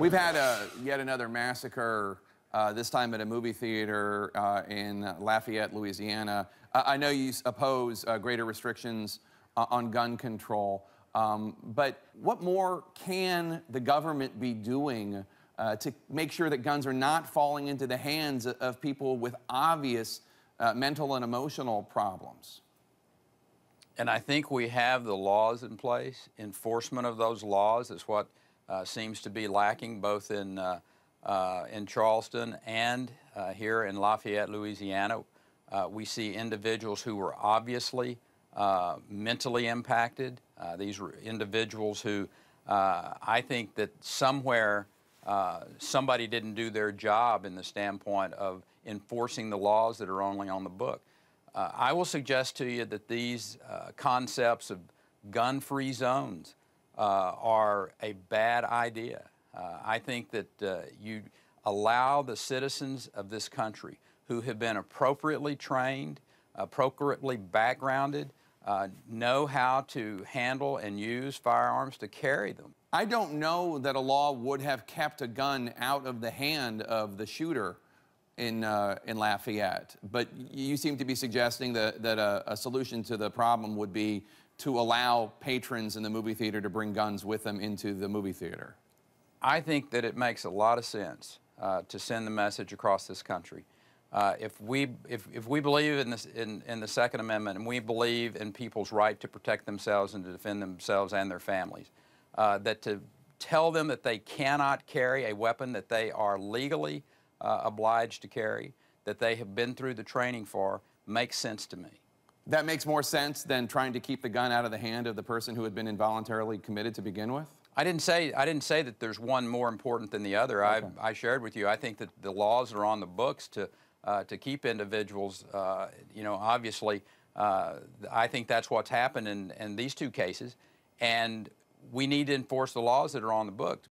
We've had yet another massacre, this time at a movie theater in Lafayette, Louisiana. I know you oppose greater restrictions on gun control, but what more can the government be doing to make sure that guns are not falling into the hands of people with obvious mental and emotional problems? And I think we have the laws in place. Enforcement of those laws is what seems to be lacking both in Charleston and here in Lafayette, Louisiana. We see individuals who were obviously mentally impacted. These were individuals who I think that somewhere somebody didn't do their job in the standpoint of enforcing the laws that are only on the book. I will suggest to you that these concepts of gun-free zones are a bad idea. I think that you allow the citizens of this country who have been appropriately trained, appropriately backgrounded, know how to handle and use firearms to carry them. I don't know that a law would have kept a gun out of the hand of the shooter in Lafayette, but you seem to be suggesting that a solution to the problem would be to allow patrons in the movie theater to bring guns with them into the movie theater. I think that it makes a lot of sense to send the message across this country. If we believe in the Second Amendment, and we believe in people's right to protect themselves and to defend themselves and their families, that to tell them that they cannot carry a weapon that they are legally obliged to carry, that they have been through the training for, makes sense to me. That makes more sense than trying to keep the gun out of the hand of the person who had been involuntarily committed to begin with? I didn't say that there's one more important than the other. Okay. I shared with you, I think that the laws are on the books to keep individuals, obviously, I think that's what's happened in these two cases, and we need to enforce the laws that are on the books.